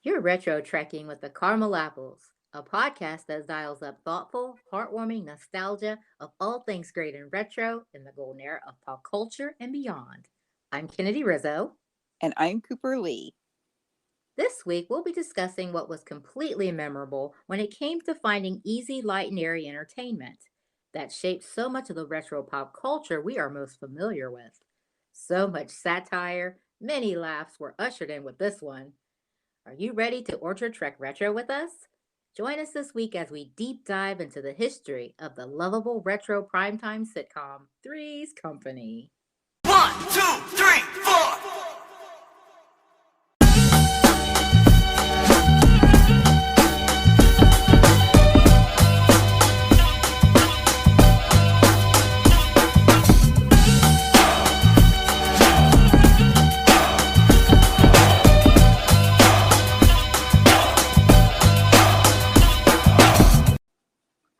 You're retro trekking with the Caramel Apples, a podcast that dials up thoughtful, heartwarming nostalgia of all things great and retro in the golden era of pop culture and beyond. I'm Kennedy Rizzo. And I'm Cooper Lee. This week, we'll be discussing what was completely memorable when it came to finding easy, light, and airy entertainment that shaped so much of the retro pop culture we are most familiar with. So much satire, many laughs were ushered in with this one. Are you ready to Orchard Trek Retro with us? Join us this week as we deep dive into the history of the lovable retro primetime sitcom Three's Company. One, two, three, four.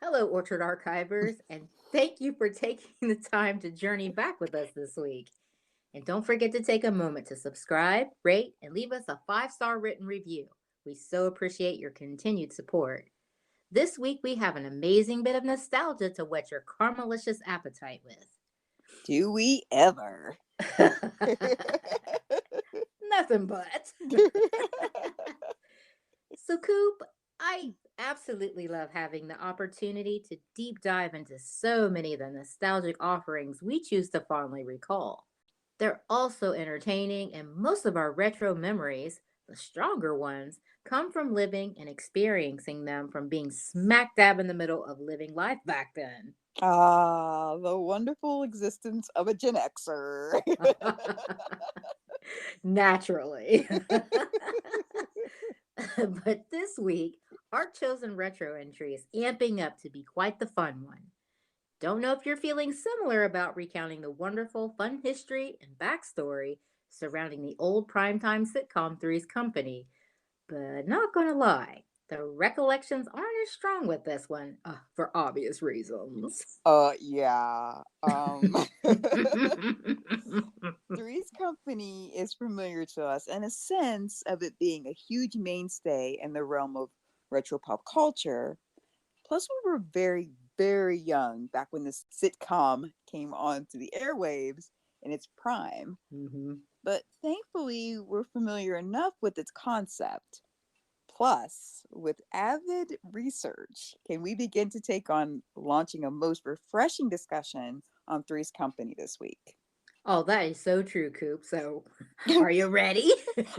Hello, Orchard Archivers, and thank you for taking the time to journey back with us this week. And don't forget to take a moment to subscribe, rate, and leave us a 5-star written review. We so appreciate your continued support. This week, we have an amazing bit of nostalgia to whet your caramelicious appetite with. Do we ever? Nothing but. So, Coop, I absolutely love having the opportunity to deep dive into so many of the nostalgic offerings we choose to fondly recall. They're also entertaining, and most of our retro memories, the stronger ones, come from living and experiencing them from being smack dab in the middle of living life back then. The wonderful existence of a Gen Xer. Naturally. But this week, our chosen retro entry is amping up to be quite the fun one. Don't know if you're feeling similar about recounting the wonderful, fun history and backstory surrounding the old primetime sitcom Three's Company, but not gonna lie, the recollections aren't as strong with this one, for obvious reasons. Yeah. Three's Company is familiar to us in a sense of it being a huge mainstay in the realm of retro pop culture. Plus, we were very, very young back when this sitcom came onto the airwaves in its prime. Mm-hmm. But thankfully, we're familiar enough with its concept. Plus, with avid research, can we begin to take on launching a most refreshing discussion on Three's Company this week? Oh, that is so true, Coop. So, are you ready?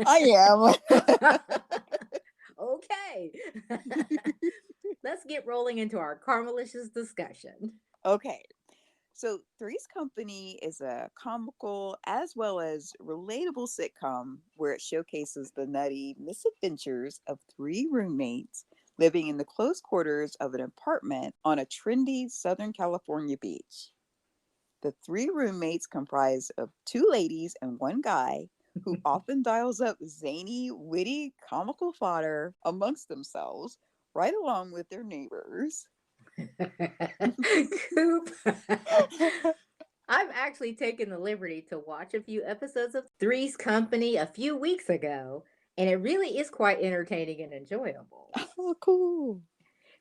I am. Okay. Let's get rolling into our Carmelicious discussion. Okay. So, Three's Company is a comical as well as relatable sitcom where it showcases the nutty misadventures of three roommates living in the close quarters of an apartment on a trendy Southern California beach. The three roommates comprise of two ladies and one guy who often dials up zany, witty, comical fodder amongst themselves, right along with their neighbors. Coop. I've actually taken the liberty to watch a few episodes of Three's Company a few weeks ago, and it really is quite entertaining and enjoyable. Oh, cool.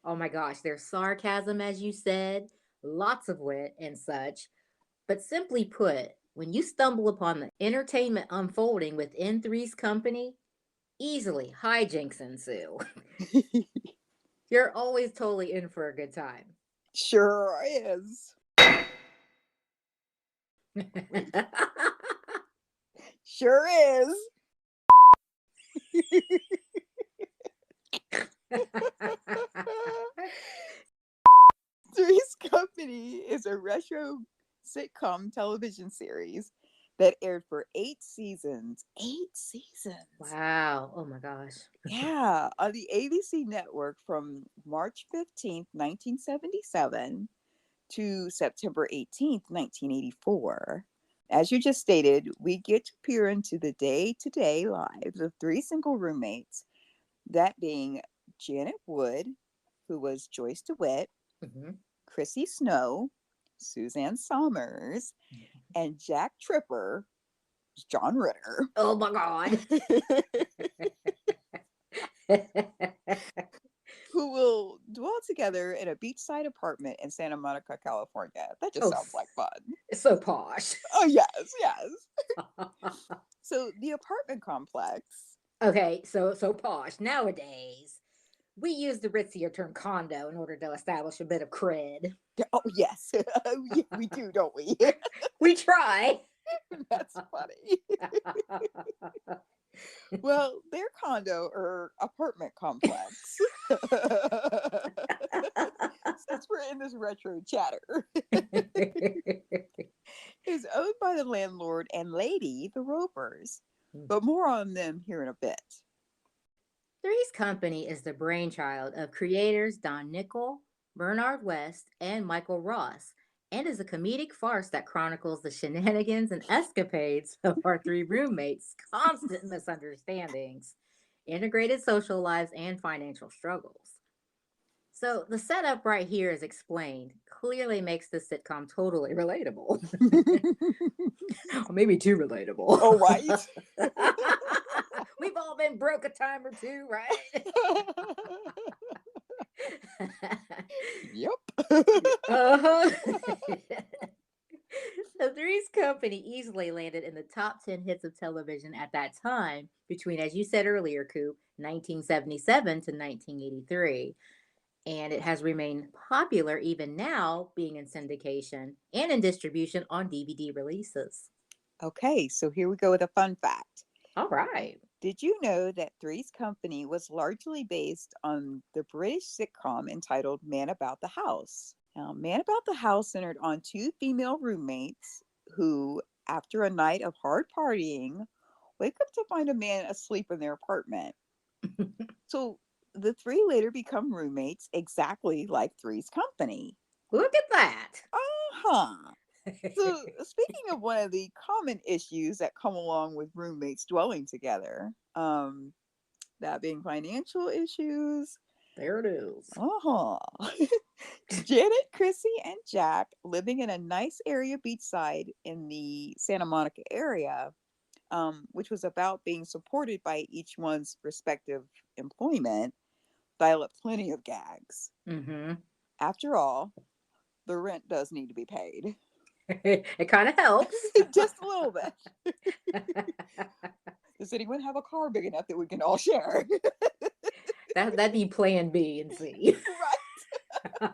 Oh my gosh, there's sarcasm, as you said, lots of wit and such. But simply put, when you stumble upon the entertainment unfolding within Three's Company, easily hijinks ensue. You're always totally in for a good time. Sure is. Sure is. Three's Company is a retro sitcom television series that aired for 8 seasons. 8 seasons. Wow. Oh my gosh. Yeah, on the ABC network from March 15th, 1977 to September 18th, 1984. As you just stated, we get to peer into the day-to-day lives of three single roommates, that being Janet Wood, who was Joyce DeWitt, Mm-hmm. Chrissy Snow, Suzanne Somers, and Jack Tripper, John Ritter. Oh my God. who will dwell together in a beachside apartment in Santa Monica, California. That just Oh, sounds like fun. it's so posh. Oh, yes, yes. So the apartment complex. Okay, so posh. Nowadays, we use the ritzier term condo in order to establish a bit of cred. Oh, yes. Oh, yeah, we do, don't we? We try. That's funny. Well, their condo or apartment complex, since we're in this retro chatter, is owned by the landlord and lady, the Ropers. But more on them here in a bit. Three's Company is the brainchild of creators Don Nickel, Bernard West, and Michael Ross, and is a comedic farce that chronicles the shenanigans and escapades of our three roommates' constant misunderstandings, integrated social lives, and financial struggles. So, the setup right here is explained clearly makes the sitcom totally relatable. Or maybe too relatable. Oh, right. We've all been broke a time or two, right? Yep. Uh-huh. The Three's Company easily landed in the top 10 hits of television at that time, between, as you said earlier, Coop, 1977 to 1983. And it has remained popular even now, being in syndication and in distribution on DVD releases. Okay, so here we go with a fun fact. All right. Did you know that Three's Company was largely based on the British sitcom entitled Man About the House? Now, Man About the House centered on two female roommates who, after a night of hard partying, wake up to find a man asleep in their apartment. So the three later become roommates exactly like Three's Company. Look at that. Uh-huh. So, speaking of one of the common issues that come along with roommates dwelling together, that being financial issues. There it is. Uh-huh. Janet, Chrissy, and Jack, living in a nice area beachside in the Santa Monica area, which was about being supported by each one's respective employment, dial up plenty of gags. Mm-hmm. After all, the rent does need to be paid. It kind of helps. Just a little bit. Does anyone have a car big enough that we can all share? That'd be plan B and C. Right.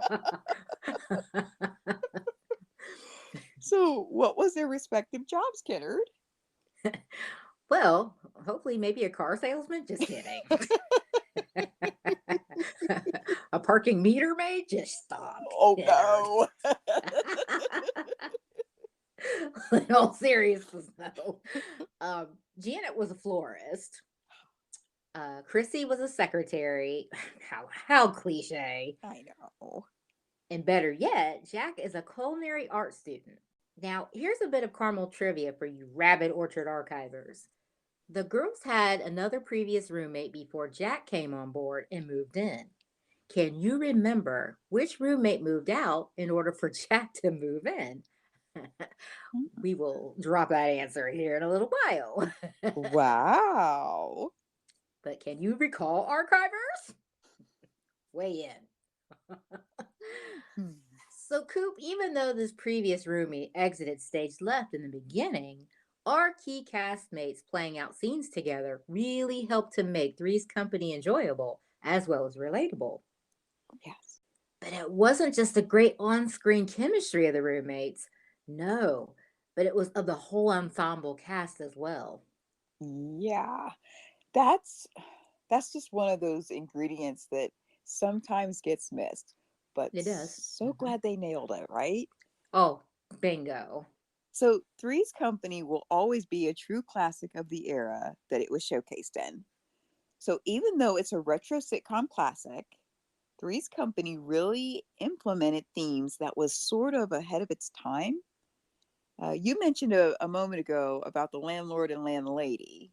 So, what was their respective jobs, Kennard? Well, hopefully maybe a car salesman. Just kidding. A parking meter maid? Just stop. Oh, no. In all seriousness, though. Janet was a florist. Chrissy was a secretary. How cliche. I know. And better yet, Jack is a culinary art student. Now, here's a bit of caramel trivia for you Rabbit Orchard archivers. The girls had another previous roommate before Jack came on board and moved in. Can you remember which roommate moved out in order for Jack to move in? We will drop that answer here in a little while. Wow. But can you recall, archivers? Weigh in. So, Coop, even though this previous roomie exited stage left in the beginning, our key castmates playing out scenes together really helped to make Three's Company enjoyable as well as relatable. Yes. But it wasn't just the great on screen chemistry of the roommates. No, but it was of the whole ensemble cast as well. Yeah. That's just one of those ingredients that sometimes gets missed. But It does. so glad they nailed it, right? Oh, bingo. So Three's Company will always be a true classic of the era that it was showcased in. So even though it's a retro sitcom classic, Three's Company really implemented themes that was sort of ahead of its time. You mentioned a moment ago about the landlord and landlady,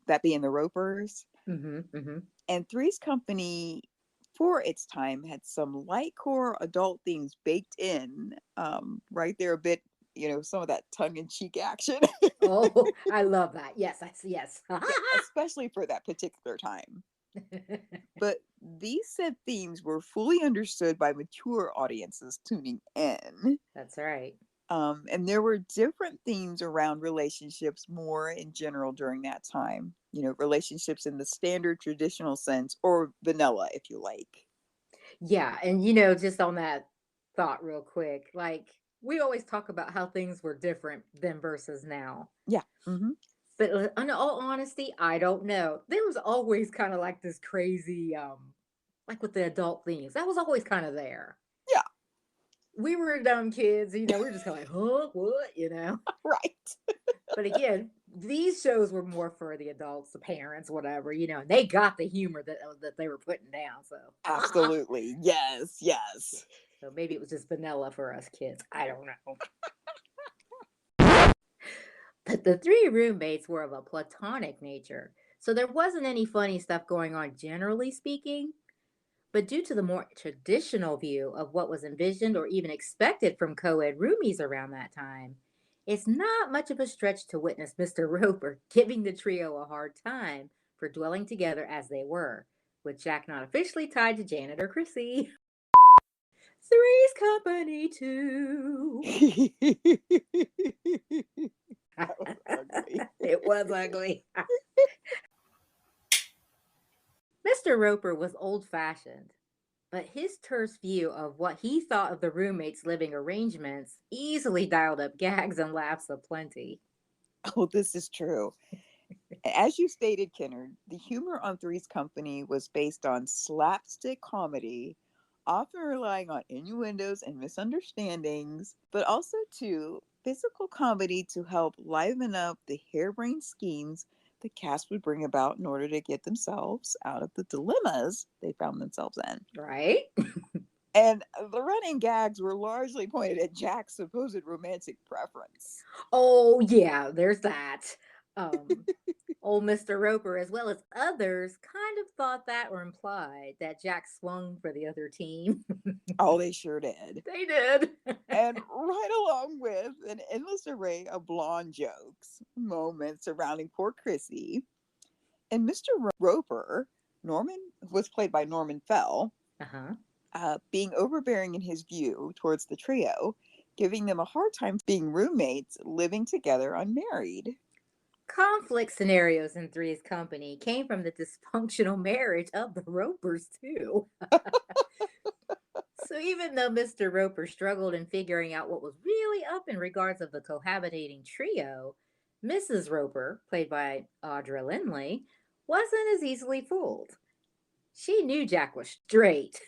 that being the Ropers. Mm-hmm, mm-hmm. And Three's Company, for its time, had some light core adult themes baked in, right there a bit, some of that tongue-in-cheek action. Oh, I love that. Yes, yes. Yeah, especially for that particular time. But these set themes were fully understood by mature audiences tuning in. That's right. And there were different themes around relationships more in general during that time. Relationships in the standard traditional sense or vanilla, if you like. Yeah, and just on that thought real quick, like we always talk about how things were different then versus now. Yeah. Hmm. But in all honesty, I don't know. There was always kind of like this crazy, like with the adult themes, that was always kind of there. Yeah. We were dumb kids, we were just kind of like, huh, what? Right. But again, these shows were more for the adults, the parents, whatever, and they got the humor that they were putting down. So, Absolutely. Yes. Yes. so maybe it was just vanilla for us kids. I don't know. But the three roommates were of a platonic nature, so there wasn't any funny stuff going on, generally speaking. But due to the more traditional view of what was envisioned or even expected from co ed roomies around that time, it's not much of a stretch to witness Mr. Roper giving the trio a hard time for dwelling together as they were, with Jack not officially tied to Janet or Chrissy. Three's Company too. That was ugly. It was ugly. Mr. Roper was old fashioned, but his terse view of what he thought of the roommates' living arrangements easily dialed up gags and laughs aplenty. Oh, this is true. As you stated, Kennard, the humor on Three's Company was based on slapstick comedy, often relying on innuendos and misunderstandings, but also, too, physical comedy to help liven up the harebrained schemes the cast would bring about in order to get themselves out of the dilemmas they found themselves in. Right? And the running gags were largely pointed at Jack's supposed romantic preference. Oh, yeah, there's that. Um, Old Mr. Roper, as well as others, kind of thought that or implied that Jack swung for the other team. Oh, they sure did. They did. And right along with an endless array of blonde jokes, moments surrounding poor Chrissy. And Mr. Roper, Norman was played by Norman Fell, Uh huh. being overbearing in his view towards the trio, giving them a hard time being roommates living together unmarried. Conflict scenarios in Three's Company came from the dysfunctional marriage of the Ropers, too. So even though Mr. Roper struggled in figuring out what was really up in regards of the cohabitating trio, Mrs. Roper, played by Audra Lindley, wasn't as easily fooled. She knew Jack was straight,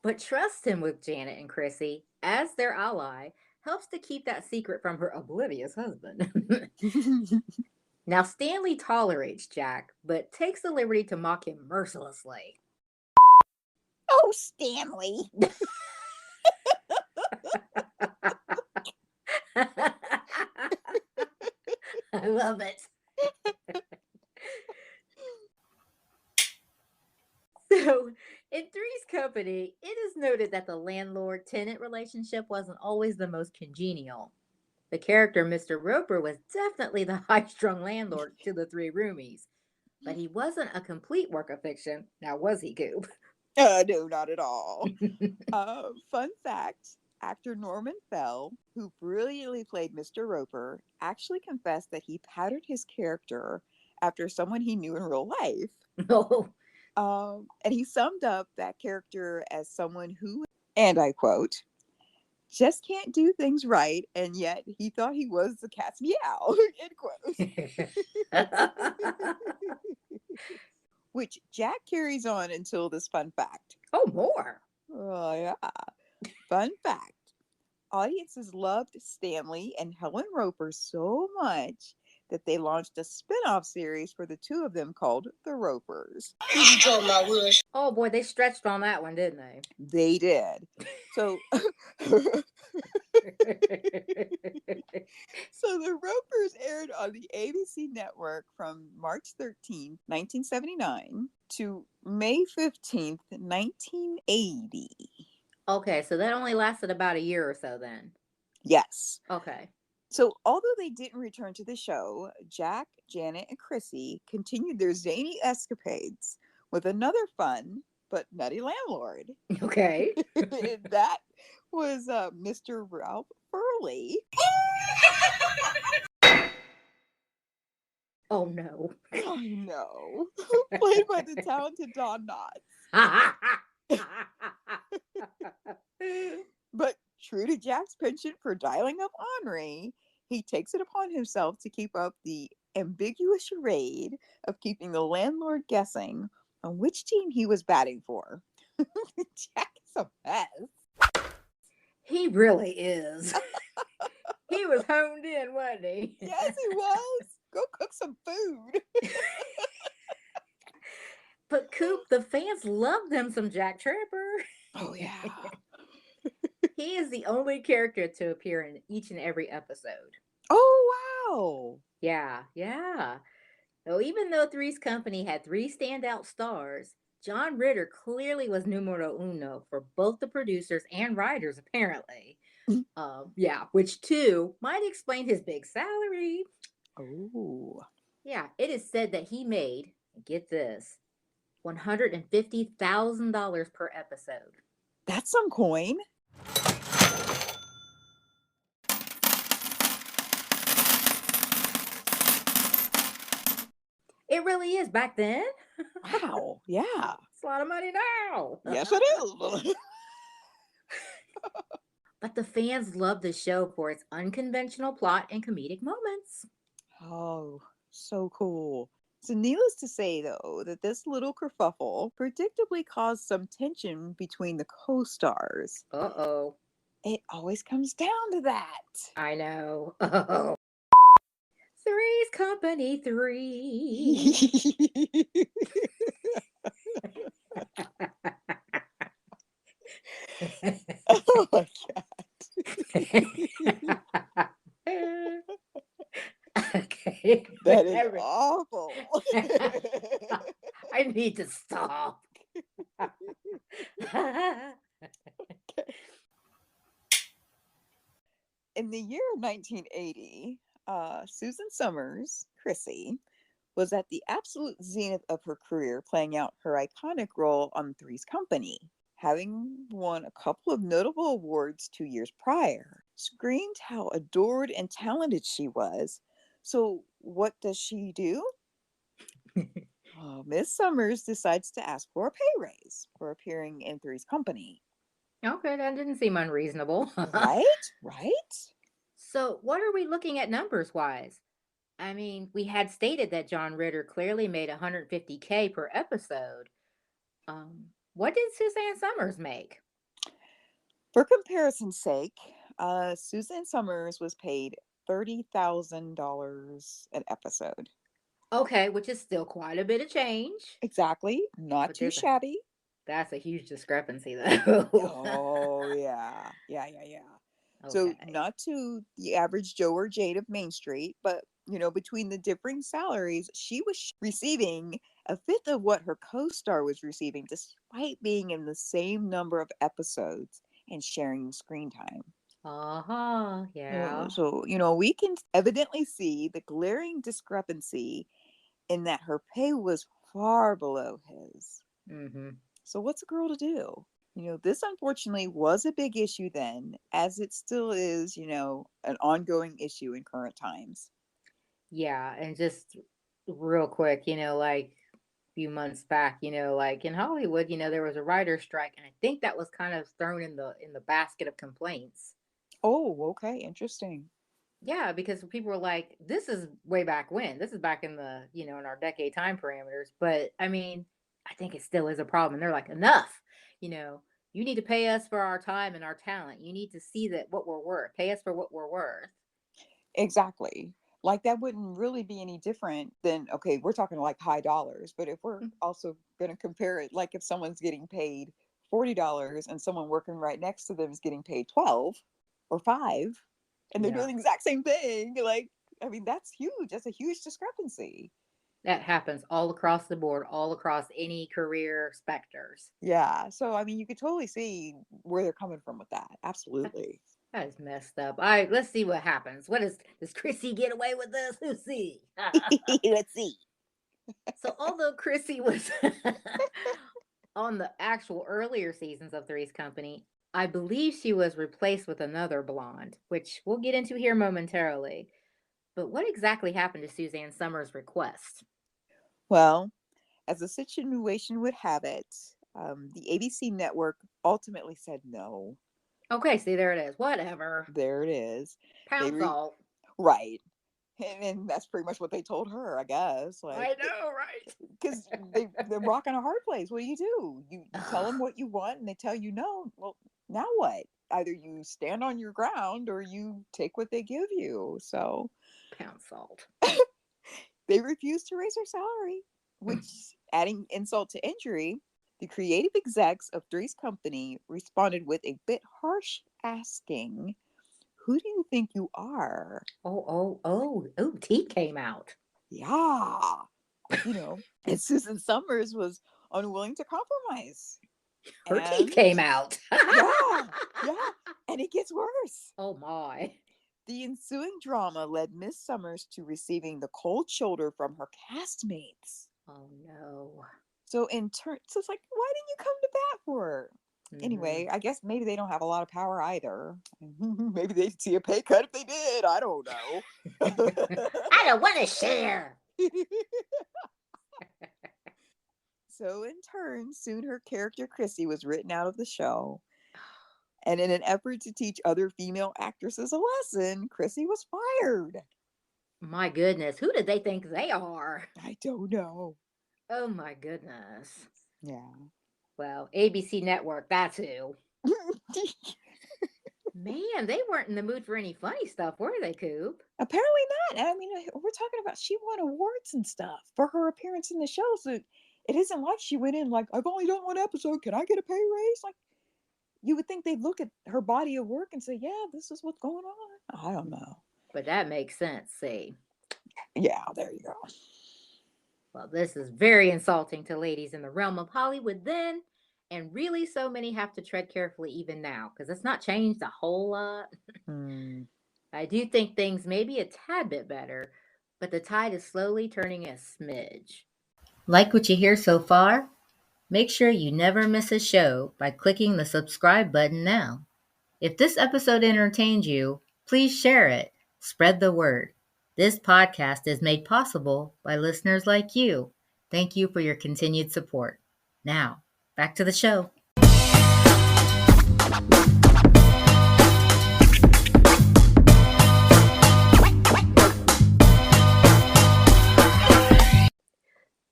but trust him with Janet and Chrissy as their ally helps to keep that secret from her oblivious husband. Now, Stanley tolerates Jack, but takes the liberty to mock him mercilessly. Oh, Stanley. I love it. So, in Three's Company, it is noted that the landlord tenant relationship wasn't always the most congenial. The character Mr. Roper was definitely the high strung landlord to the three roomies, but he wasn't a complete work of fiction. Now, was he, Goop? No, not at all. Fun fact, actor Norman Fell, who brilliantly played Mr. Roper, actually confessed that he patterned his character after someone he knew in real life. Oh, And he summed up that character as someone who, and I quote, just can't do things right, and yet he thought he was the cat's meow, end quote. Which Jack carries on until this fun fact. oh, more. Oh, yeah. Fun fact. Audiences loved Stanley and Helen Roper so much that they launched a spin-off series for the two of them called The Ropers. You told my wish. Oh boy, they stretched on that one, didn't they? They did. So So The Ropers aired on the ABC network from March 13th, 1979 to May 15th, 1980. Okay, so that only lasted about a year or so then. Yes. Okay. So, although they didn't return to the show, Jack, Janet, and Chrissy continued their zany escapades with another fun but nutty landlord. Okay. And that was Mr. Ralph Furley. Oh no. I know. Played by the talented Don Knotts. But true to Jack's penchant for dialing up Henri, he takes it upon himself to keep up the ambiguous charade of keeping the landlord guessing on which team he was batting for. Jack is a mess. He really is. He was honed in, wasn't he? Yes, he was. Go cook some food. But Coop, the fans love them some Jack Tripper. Oh, yeah. He is the only character to appear in each and every episode. Oh, wow. Yeah, yeah. So even though Three's Company had three standout stars, John Ritter clearly was numero uno for both the producers and writers, apparently. Yeah, which too might explain his big salary. Oh, Yeah, it is said that he made, get this, $150,000 per episode. that's some coin. It really is back then. Wow. Yeah. It's a lot of money now. Yes, it is. But the fans love the show for its unconventional plot and comedic moments. Oh, so cool. So, needless to say, though, that this little kerfuffle predictably caused some tension between the co stars. Uh oh. It always comes down to that. I know. Oh. Three's Company 3. Oh my Okay. That is awful. I need to stop. In the year of 1980, Susan Summers, Chrissy, was at the absolute zenith of her career, playing out her iconic role on Three's Company, having won a couple of notable awards 2 years prior. Screamed how adored and talented she was. So, what does she do? Miss Summers decides to ask for a pay raise for appearing in Three's Company. Okay, that didn't seem unreasonable. Right? Right? So, what are we looking at numbers wise? I mean, we had stated that John Ritter clearly made 150K per episode. What did Suzanne Summers make? For comparison's sake, Susan Summers was paid $30,000 an episode. Okay, which is still quite a bit of change, Exactly. Not but too shabby. that's a huge discrepancy though. Oh, yeah. Yeah, yeah, yeah. So, Okay. not to the average Joe or Jane of Main Street, but, between the differing salaries, she was receiving a fifth of what her co star was receiving, despite being in the same number of episodes and sharing screen time. Uh-huh. Yeah. So, we can evidently see the glaring discrepancy in that her pay was far below his. Mm-hmm. So, what's a girl to do? This unfortunately was a big issue then, as it still is, an ongoing issue in current times. Yeah, and just real quick, like a few months back, like in Hollywood, there was a writer's strike, and I think that was kind of thrown in the basket of complaints. Oh, okay. Interesting. Yeah, because people were like, this is way back when. This is back in the, in our decade time parameters. But I mean, I think it still is a problem. And they're like, enough. You know, you need to pay us for our time and our talent. You need to see that what we're worth. Pay us for what we're worth. Exactly. Like that wouldn't really be any different than, okay, we're talking like high dollars, but if we're Mm. also going to compare it, like if someone's getting paid $40 and someone working right next to them is getting paid 12 or 5 and they're Yeah, doing the exact same thing, like, I mean, that's huge. That's a huge discrepancy. that happens all across the board, all across any career specters. Yeah. So, I mean, you could totally see where they're coming from with that. A- Absolutely. That is messed up. Let's see what happens. Does Chrissy get away with this? Let's see. Let's see. So although Chrissy was on the actual earlier seasons of Three's Company, I believe she was replaced with another blonde, which we'll get into here momentarily. But what exactly happened to Suzanne Summers' request? Well, as the situation would have it, the ABC network ultimately said no. Okay, see, there it is. Whatever. There it is. They Pound salt. right, and that's pretty much what they told her, I guess. Like, I know, right? because they're rocking a hard place. What do? You tell them Ugh, what you want, and they tell you no. Well, now what? Either you stand on your ground or you take what they give you. So pound salt. they refused to raise her salary, which, adding insult to injury, the creative execs of Three's Company responded with a bit harsh asking, "Who do you think you are?" Oh, tea came out. Yeah. And Susan Summers was unwilling to compromise. Her teeth And came out. yeah, yeah. And it gets worse. Oh my. The ensuing drama led Miss Summers to receiving the cold shoulder from her castmates. Oh no. So in turn, so it's like, why didn't you come to bat for her? Hmm. Anyway, I guess maybe they don't have a lot of power either. Maybe they'd see a pay cut if they did. I don't know. I don't want to share. So in turn, soon her character Chrissy was written out of the show. And in an effort to teach other female actresses a lesson, Chrissy was fired. My goodness, who did they think they are? I don't know. Oh my goodness. Yeah. Well, ABC Network, that's who. Man, they weren't in the mood for any funny stuff, were they, Coop? Apparently not. I mean, we're talking about she won awards and stuff for her appearance in the show. So it isn't like she went in like, I've only done one episode. Can I get a pay raise? Like, you would think they'd look at her body of work and say, yeah, this is what's going on. I don't know. But that makes sense, see. Yeah, there you go. Well, this is very insulting to ladies in the realm of Hollywood then, and really so many have to tread carefully even now, because it's not changed a whole lot. Hmm. I do think things may be a tad bit better, but the tide is slowly turning a smidge. Like what you hear so far? Make sure you never miss a show by clicking the subscribe button now. If this episode entertained you, please share it. Spread the word. This podcast is made possible by listeners like you. Thank you for your continued support. Now, back to the show.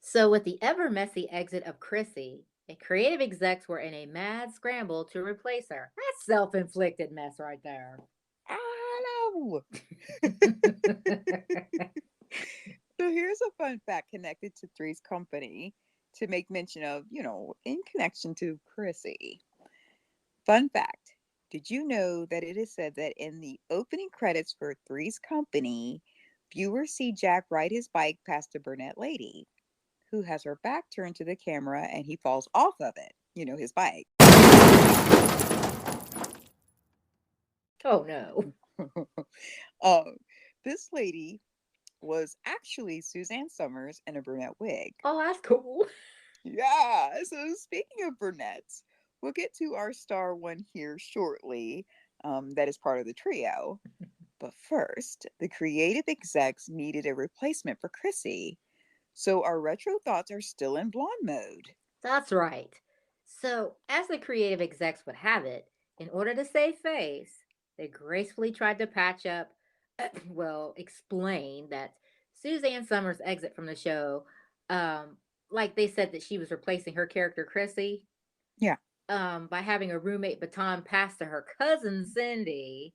So, with the ever messy exit of Chrissy, the creative execs were in a mad scramble to replace her. That's self inflicted mess right there. I know. So here's a fun fact connected to Three's Company to make mention of, in connection to Chrissy. Fun fact. Did you know that it is said that in the opening credits for Three's Company, viewers see Jack ride his bike past a brunette lady who has her back turned to the camera and he falls off of it, his bike. Oh no. um, this lady was actually Suzanne Summers in a brunette wig. Oh, that's cool. Yeah. So speaking of brunettes, we'll get to our star one here shortly. That is part of the trio. But first, the creative execs needed a replacement for Chrissy. So our retro thoughts are still in blonde mode. That's right. So, as the creative execs would have it, in order to save face, they gracefully tried to patch up, explain that Suzanne Summers' exit from the show, like they said that she was replacing her character Chrissy, Yeah. by having a roommate baton passed to her cousin Cindy.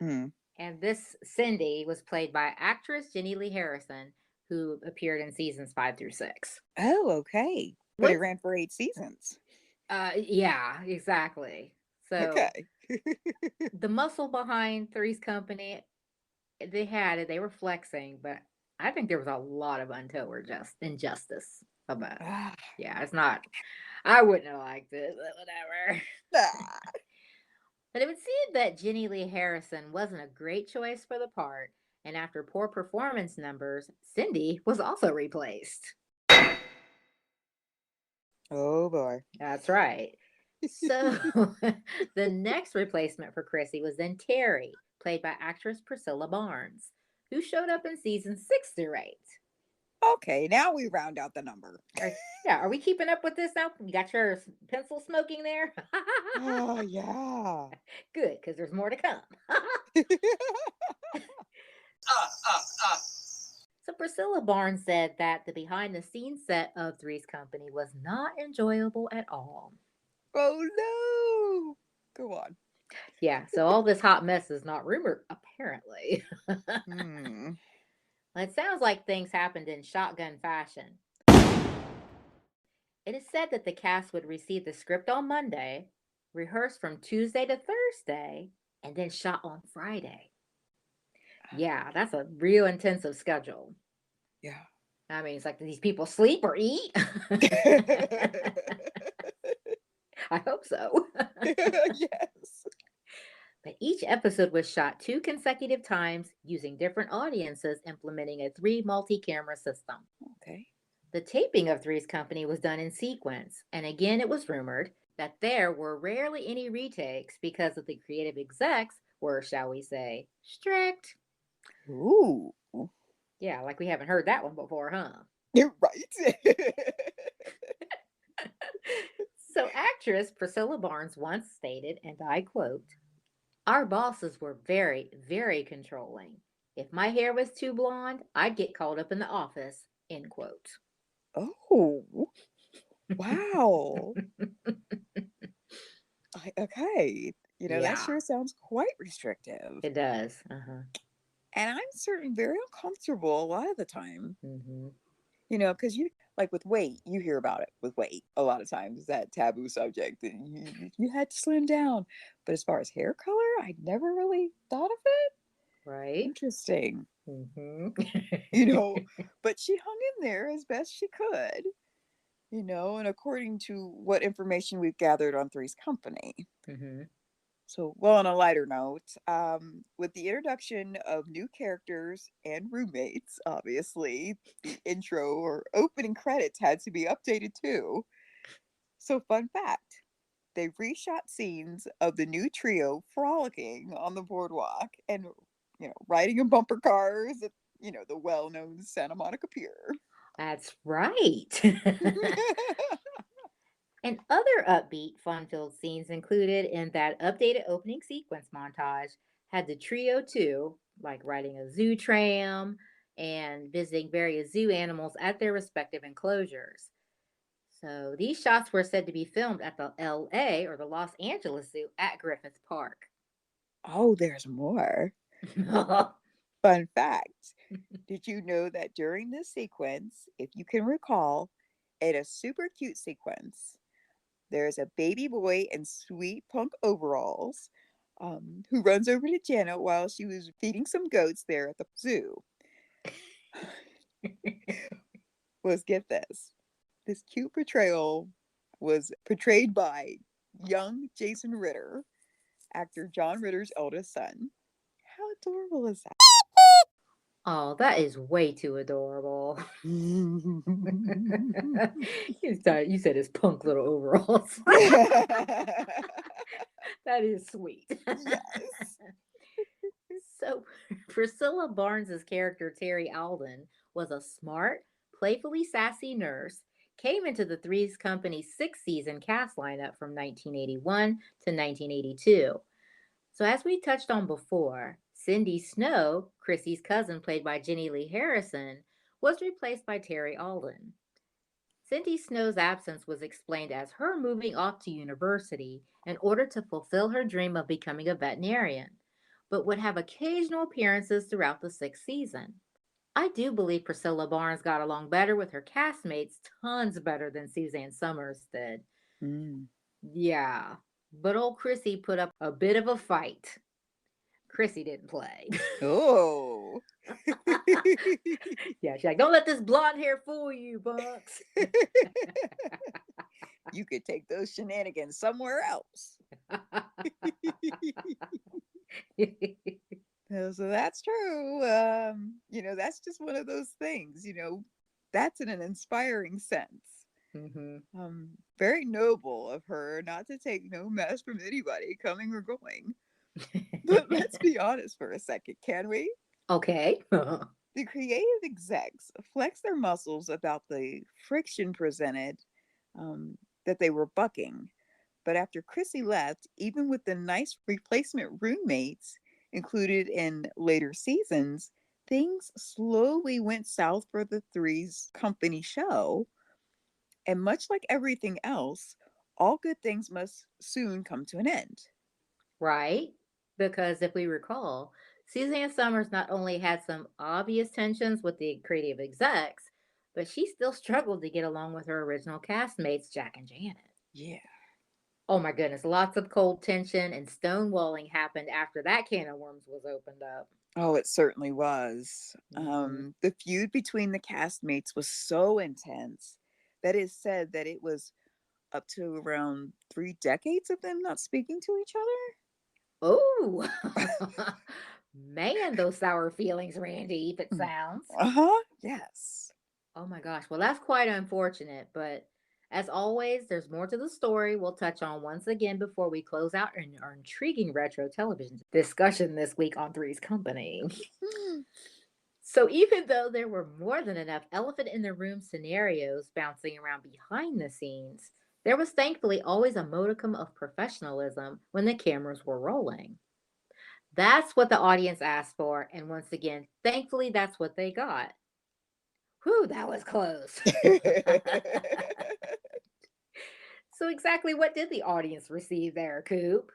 Mm. And this Cindy was played by actress Jenny Lee Harrison, who appeared in seasons 5 through 6. Oh, okay. But it Once, ran for 8 seasons. yeah, exactly. So Okay. the muscle behind Three's Company, they had it. They were flexing, but I think there was a lot of untold injustice about it. Ah, Yeah, it's not. I wouldn't have liked it, but whatever. ah. But it would seem that Jenny Lee Harrison wasn't a great choice for the part, and after poor performance numbers, Cindy was also replaced. Oh boy. That's right. So the next replacement for Chrissy was then Terry, played by actress Priscilla Barnes, who showed up in season 6 through 8. Okay, now we round out the number. Yeah, are we keeping up with this now? You got your pencil smoking there? Oh, yeah. Good, because there's more to come. So Priscilla Barnes said that the behind the scenes set of Three's Company was not enjoyable at all. Oh, no. Go on. Yeah, so all this hot mess is not rumored, apparently. Hmm. Well, it sounds like things happened in shotgun fashion. It is said that the cast would receive the script on Monday, rehearse from Tuesday to Thursday, and then shot on Friday. Yeah, that's a real intensive schedule. Yeah. I mean, it's like, do these people sleep or eat? I hope so. Yes. But each episode was shot 2 consecutive times using different audiences, implementing a 3 multi-camera system. Okay. The taping of Three's Company was done in sequence, and again, it was rumored that there were rarely any retakes because of the creative execs were, shall we say, strict. Ooh. Yeah, like we haven't heard that one before, huh? You're right. So, actress Priscilla Barnes once stated, and I quote, "Our bosses were very, very controlling. If my hair was too blonde, I'd get called up in the office." End quote. Oh, wow. Okay. That Yeah, sure sounds quite restrictive. it does. Uh-huh. And I'm certain very uncomfortable a lot of the time. Hmm. Because like with weight, you hear about it with weight a lot of times, that taboo subject. And you had to slim down. But as far as hair color, I never really thought of it. Right? Interesting. Hmm. You know, but she hung in there as best she could, and according to what information we've gathered on Three's Company. Hmm. So, well, on a lighter note, with the introduction of new characters and roommates, obviously, the intro or opening credits had to be updated too. So, fun fact, they reshot scenes of the new trio frolicking on the boardwalk and, riding in bumper cars at, the well known Santa Monica Pier. That's right. And other upbeat, fun-filled scenes included in that updated opening sequence montage had the trio too, like riding a zoo tram and visiting various zoo animals at their respective enclosures. So these shots were said to be filmed at the LA or the Los Angeles Zoo at Griffith Park. Oh, there's more. Fun fact, did you know that during this sequence, if you can recall, in a super cute sequence, there's a baby boy in sweet punk overalls who runs over to Janet while she was feeding some goats there at the zoo. Was get this. This cute portrayal was portrayed by young Jason Ritter, actor John Ritter's eldest son. How adorable is that? Oh, that is way too adorable. You said his punk little overalls. That is sweet. Yes. So, Priscilla Barnes's character, Terry Alden, was a smart, playfully sassy nurse, came into the Three's Company's 6 season cast lineup from 1981 to 1982. So, as we touched on before, Cindy Snow, Chrissy's cousin, played by Jenny Lee Harrison, was replaced by Terry Alden. Cindy Snow's absence was explained as her moving off to university in order to fulfill her dream of becoming a veterinarian, but would have occasional appearances throughout the 6th season. I do believe Priscilla Barnes got along better with her castmates, tons better than Suzanne Summers did. Mm. Yeah, but old Chrissy put up a bit of a fight. Chrissy didn't play. Oh. Yeah, she's like, don't let this blonde hair fool you, Bucks. You could take those shenanigans somewhere else. So that's true. That's just one of those things, that's in an inspiring sense. Hmm. Very noble of her not to take no mess from anybody coming or going. But let's be honest for a second, can we? Okay. The creative execs flex their muscles about the friction presented um, that they were bucking. But after Chrissy left, even with the nice replacement roommates included in later seasons, things slowly went south for the Three's Company show. And much like everything else, all good things must soon come to an end. Right? Because if we recall, Suzanne Summers not only had some obvious tensions with the creative execs, but she still struggled to get along with her original castmates, Jack and Janet. Yeah. Oh my goodness, lots of cold tension and stonewalling happened after that can of worms was opened up. Oh, it certainly was. Hmm. The feud between the castmates was so intense that it said that it was up to around 3 decades of them not speaking to each Oh, man, those sour feelings, Randy, if it other. sounds. Uh-huh. Yes. Oh my gosh. Well, that's quite unfortunate, but as always, there's more to the story we'll touch on once again before we close out our intriguing retro television discussion this week on Three's Company. So, even though there were more than enough elephant in the room scenarios bouncing around behind the scenes, there was thankfully always a modicum of professionalism when the cameras were rolling. That's what the audience asked for, and once again, thankfully, that's what they got. Whew, that was close. So, exactly what did the audience receive there, Coop?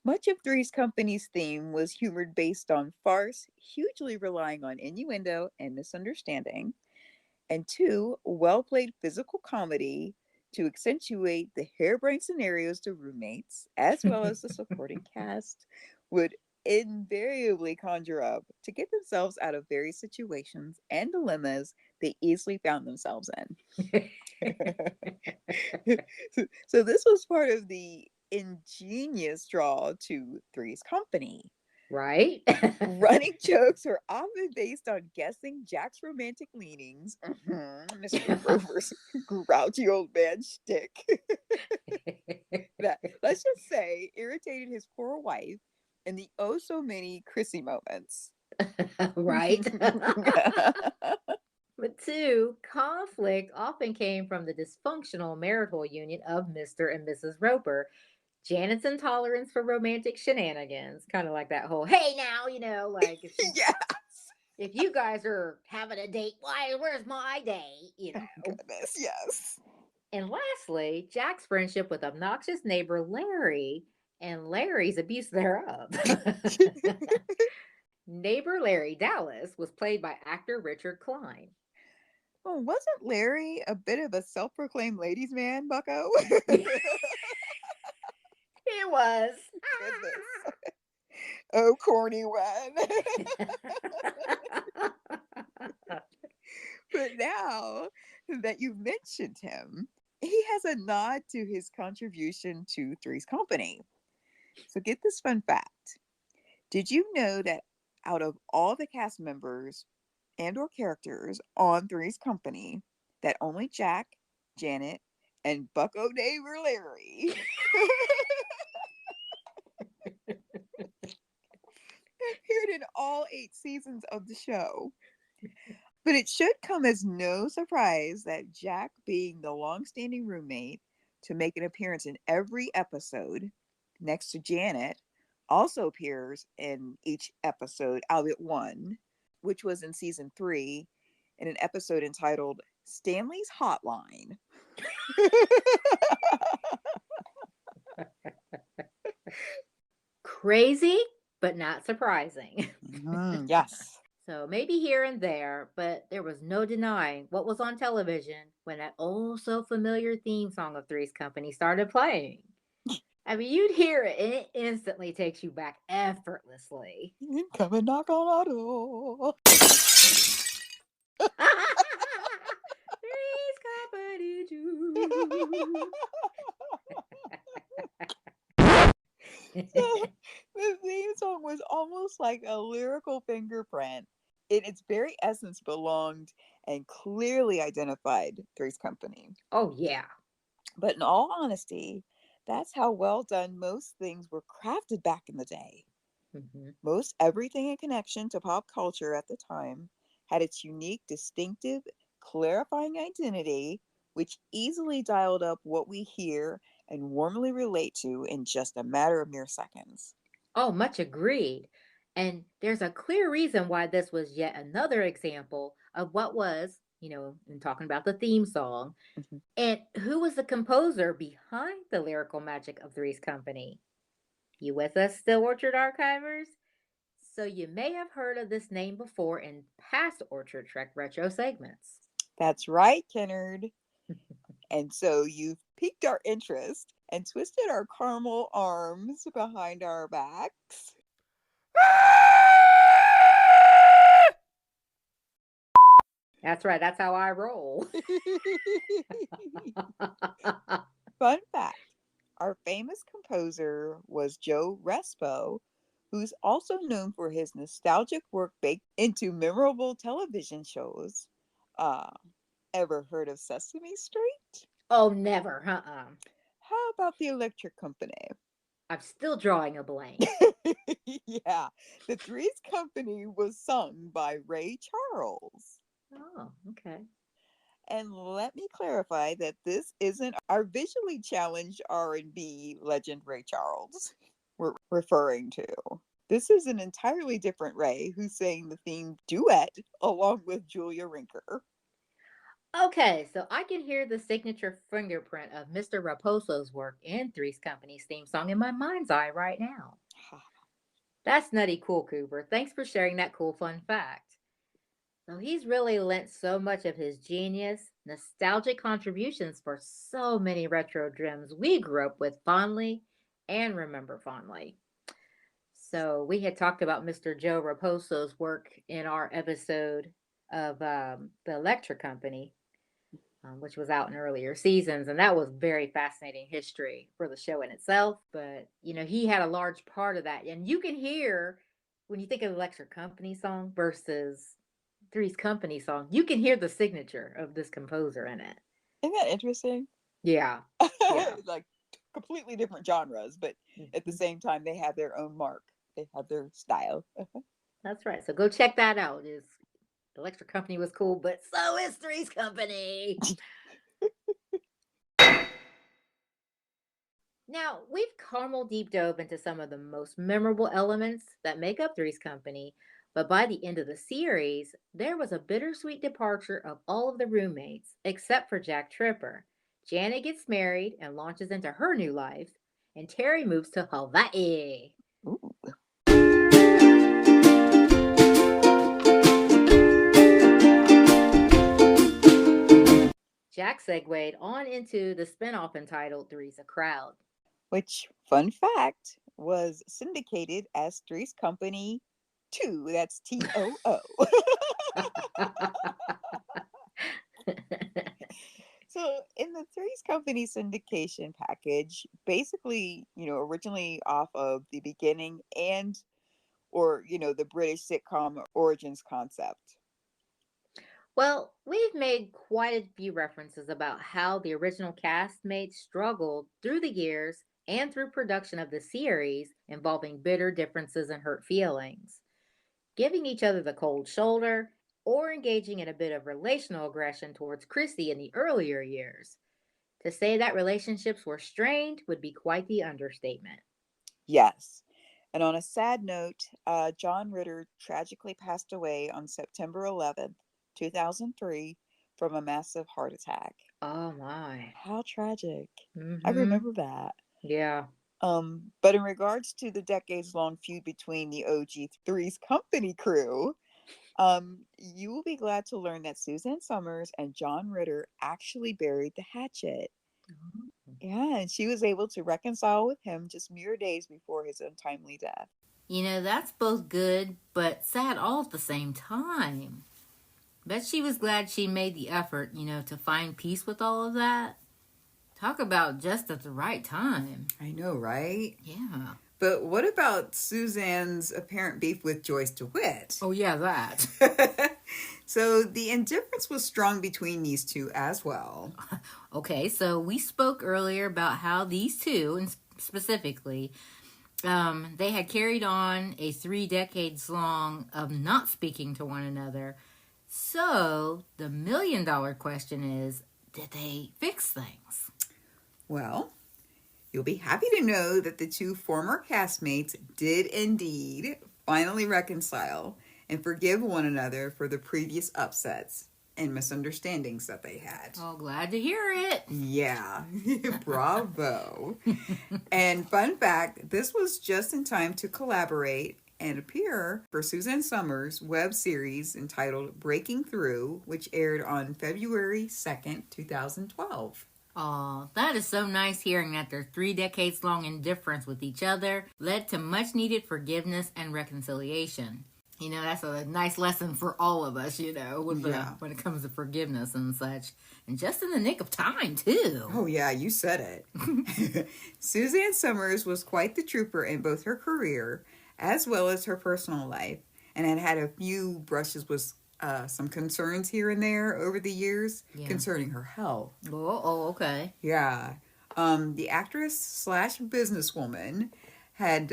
Much of Three's Company's theme was humored based on farce, hugely relying on innuendo and misunderstanding, and two, well played physical comedy to accentuate the harebrained scenarios the roommates, as well as the supporting cast, would invariably conjure up to get themselves out of various situations and dilemmas they easily found themselves in. So, this was part of the ingenious draw to Three's Company. Right? Running jokes are often based on guessing Jack's romantic leanings, Mr. Rover's grouchy old man shtick, that, let's just say, irritated his poor wife in the oh so many Chrissy moments. Right? But two, conflict often came from the dysfunctional marital union of Mr. and Mrs. Roper. Janet's intolerance for romantic shenanigans, kind of like that whole, hey now, like Yes. if you guys are having a date, why, where's my date? Goodness, yes. And lastly, Jack's friendship with obnoxious neighbor Larry and Larry's abuse thereof. Neighbor Larry Dallas was played by actor Richard Klein. Well, wasn't Larry a bit of a self proclaimed ladies' man, Bucko? He was. Goodness. Oh, corny one. But now that you've mentioned him, he has a nod to his contribution to Three's Company. So get this fun fact. Did you know that out of all the cast members and or characters on Three's Company, that only Jack, Janet, and Bucko neighbor Larry appeared in all 8 seasons of the show? But it should come as no surprise that Jack, being the long-standing roommate to make an appearance in every episode, next to Janet, also appears in each episode, albeit one, which was in season 3, in an episode entitled Stanley's Hotline. Crazy, but not surprising. Yes. So maybe here and there, but there was no denying what was on television when that oh so familiar theme song of Three's Company started playing. I mean, you'd hear it and it instantly takes you back effortlessly. Come and knock on our door. Three's Company Juice. So the theme song was almost like a lyrical fingerprint. In its very essence belonged and clearly identified Three's Company. Oh, yeah. But in all honesty, that's how well done most things were crafted back in the day. Hmm. Most everything in connection to pop culture at the time had its unique, distinctive, clarifying identity, which easily dialed up what we hear and warmly relate to in just a matter of mere seconds. Oh, much agreed. And there's a clear reason why this was yet another example of what was, in talking about the theme song, Mhm. and who was the composer behind the lyrical magic of Three's Company. You with us still, Orchard Archivers? So you may have heard of this name before in past Orchard Trek retro segments. That's right, Kennard. And so you've piqued our interest and twisted our caramel arms behind our backs. That's right, that's how I roll. Fun fact, our famous composer was Joe Respo, who's also known for his nostalgic work baked into memorable television shows. Uh, Ever heard of Sesame Street? Oh, never, uh-uh. How about the Electric Company? I'm still drawing a blank. Yeah, the Three's Company was sung by Ray Charles. Oh, okay. And let me clarify that this isn't our visually challenged R&B legend Ray Charles we're referring to. This is an entirely different Ray who sang the theme duet along with Julia Rinker. Okay, so I can hear the signature fingerprint of Mr. Raposo's work in Three's Company's theme song in my mind's eye right now. That's nutty cool, Cooper. Thanks for sharing that cool fun fact. So he's really lent so much of his genius, nostalgic contributions for so many retro gems we grew up with fondly and remember fondly. So we had talked about Mr. Joe Raposo's work in our episode of the Electric Company, which was out in earlier seasons, and that was very fascinating history for the show in itself. But he had a large part of that, and you can hear when you think of the Electric Company song versus Three's Company song, you can hear the signature of this composer in it. Isn't that interesting? Yeah, yeah. Like completely different genres, but at the Mhm. same time, they have their own mark. They have their style. That's right. So go check that out. Is Electric Company was cool, but so is Three's Company. Now, we've caramel deep dove into some of the most memorable elements that make up Three's Company, but by the end of the series, there was a bittersweet departure of all of the roommates except for Jack Tripper. Janet gets married and launches into her new life, and Terry moves to Hawaii. Ooh. Jack segued on into the spinoff entitled Three's a Crowd. Which, fun fact, was syndicated as Three's Company 2. That's TOO. So, in the Three's Company syndication package, basically, originally off of the beginning and or, the British sitcom origins concept. Well, we've made quite a few references about how the original castmates struggled through the years and through production of the series involving bitter differences and hurt feelings, giving each other the cold shoulder or engaging in a bit of relational aggression towards Chrissy in the earlier years. To say that relationships were strained would be quite the understatement. Yes. And on a sad note, John Ritter tragically passed away on September 11th, 2003, from a massive heart attack. Oh my. How tragic. I Mm-hmm. remember that. Yeah. But in regards to the decades long feud between the OG Three's Company crew, you will be glad to learn that Suzanne Summers and John Ritter actually buried the hatchet. Oh. Yeah, and she was able to reconcile with him just mere days before his untimely death. That's both good but sad all at the same time. Bet she was glad she made the effort, to find peace with all of that. Talk about just at the right time. I know, right? Yeah. But what about Suzanne's apparent beef with Joyce DeWitt? Oh, yeah, that. So the indifference was strong between these two as well. Okay, so we spoke earlier about how these two, and specifically, they had carried on a 3 decades long of not speaking to one another. So the $1,000,000 question is, did they fix things? Well, you'll be happy to know that the two former castmates did indeed finally reconcile and forgive one another for the previous upsets and misunderstandings that they had. Oh, glad to hear it. Yeah, bravo. And fun fact, this was just in time to collaborate and appear for Suzanne Summers' web series entitled Breaking Through, which aired on February 2nd, 2012. Oh, that is so nice hearing that their 3 decades long indifference with each other led to much needed forgiveness and reconciliation. You know, that's a nice lesson for all of us, you know, when it comes to forgiveness and such. And just in the nick of time, too. Oh, yeah, you said it. Suzanne Summers was quite the trooper in both her career as well as her personal life, and had had a few brushes with some concerns here and there over the years concerning her health. Oh, okay. Yeah. The actress slash businesswoman had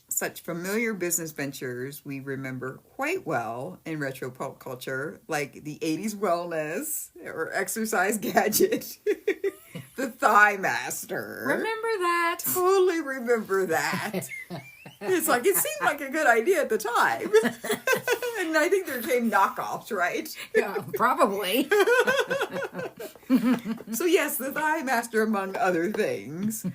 such familiar business ventures we remember quite well in retro pop culture, like the 80s wellness or exercise gadget, the Thigh Master. Remember that? Totally remember that. It's like, it seemed like a good idea at the time. And I think there came knockoffs, right? Yeah, probably. So yes, the Thigh Master, among other things.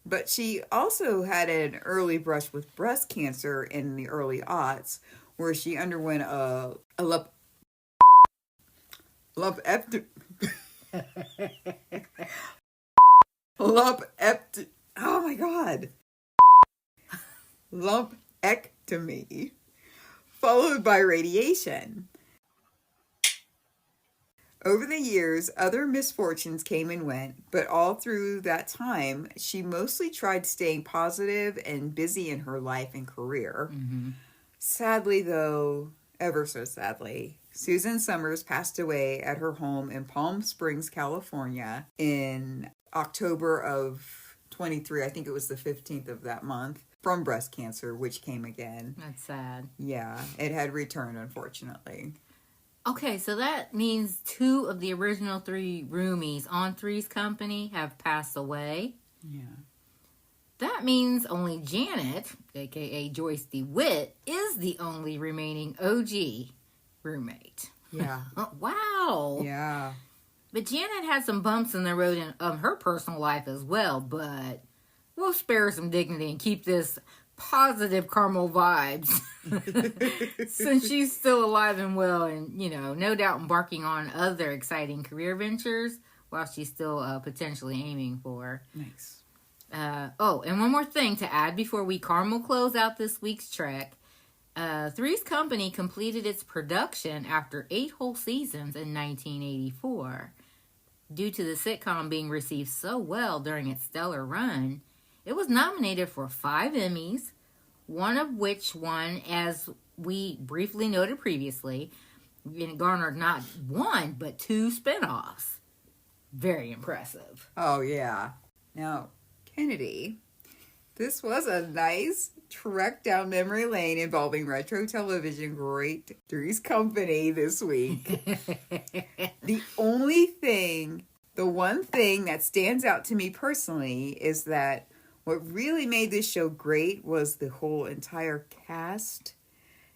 But she also had an early brush with breast cancer in the early aughts, where she underwent a lumpectomy, followed by radiation. Over the years, other misfortunes came and went, but all through that time, she mostly tried staying positive and busy in her life and career. Mm-hmm. Sadly, though, ever so sadly, Susan Summers passed away at her home in Palm Springs, California in October of 23. I think it was the 15th of that month, from breast cancer, which came again. That's sad. Yeah, it had returned, unfortunately. Okay, so that means 2 of the original 3 roomies on Three's Company have passed away. Yeah. That means only Janet, aka Joyce DeWitt, is the only remaining OG roommate. Yeah. Wow. Yeah. But Janet had some bumps in the road in her personal life as well, but we'll spare her some dignity and keep this positive caramel vibes since she's still alive and well and, you know, no doubt embarking on other exciting career ventures while she's still potentially aiming for. Nice. And one more thing to add before we caramel close out this week's trek. Three's Company completed its production after 8 whole seasons in 1984. Due to the sitcom being received so well during its stellar run, it was nominated for 5 Emmys, one of which won, as we briefly noted previously, it garnered not 1, but 2 spinoffs. Very impressive. Oh, yeah. Now, Kennedy, this was a nice trek down memory lane involving retro television great Three's Company this week. The one thing that stands out to me personally is that what really made this show great was the whole entire cast.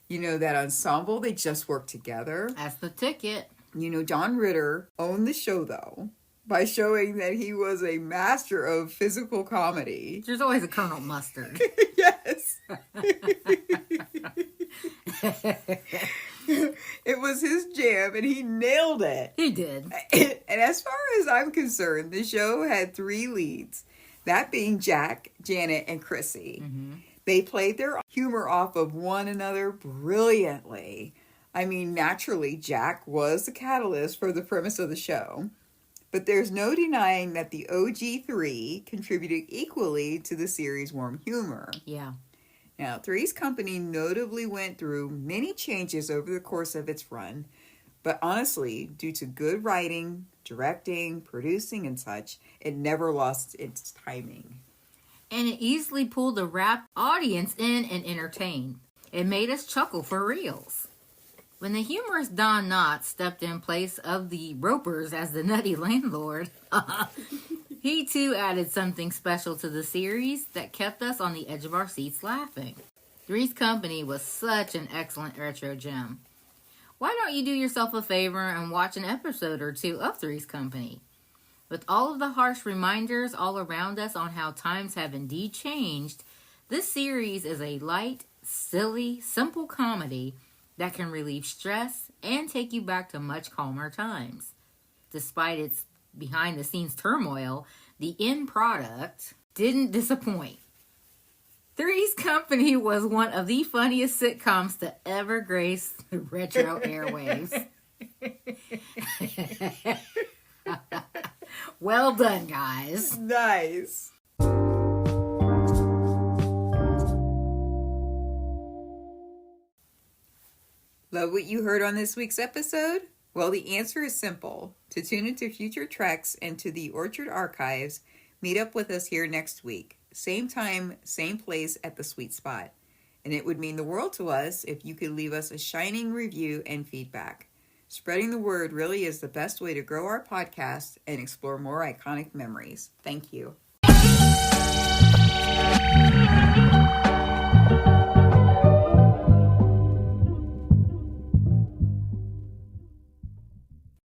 You know, that ensemble, they just worked together. That's the ticket. You know, John Ritter owned the show, though, by showing that he was a master of physical comedy. There's always a Colonel Mustard. Yes. It was his jam, and he nailed it. He did. And as far as I'm concerned, the show had 3 leads. That being Jack, Janet, and Chrissy. Mm-hmm. They played their humor off of one another brilliantly. I mean, naturally, Jack was the catalyst for the premise of the show. But there's no denying that the OG3 contributed equally to the series' warm humor. Yeah. Now, Three's Company notably went through many changes over the course of its run, but honestly, due to good writing, directing, producing, and such, it never lost its timing. And it easily pulled the rapt audience in and entertained. It made us chuckle for reals. When the humorous Don Knotts stepped in place of the Ropers as the nutty landlord, he too added something special to the series that kept us on the edge of our seats laughing. Three's Company was such an excellent retro gem. Why don't you do yourself a favor and watch an episode or two of Three's Company? With all of the harsh reminders all around us on how times have indeed changed, this series is a light, silly, simple comedy that can relieve stress and take you back to much calmer times. Despite its behind-the-scenes turmoil, the end product didn't disappoint. Three's Company was one of the funniest sitcoms to ever grace the retro airwaves. Well done, guys. Nice. Love what you heard on this week's episode? Well, the answer is simple. To tune into future treks and to the Orchard Archives, meet up with us here next week. Same time, same place at the sweet spot. And it would mean the world to us if you could leave us a shining review and feedback. Spreading the word really is the best way to grow our podcast and explore more iconic memories. Thank you.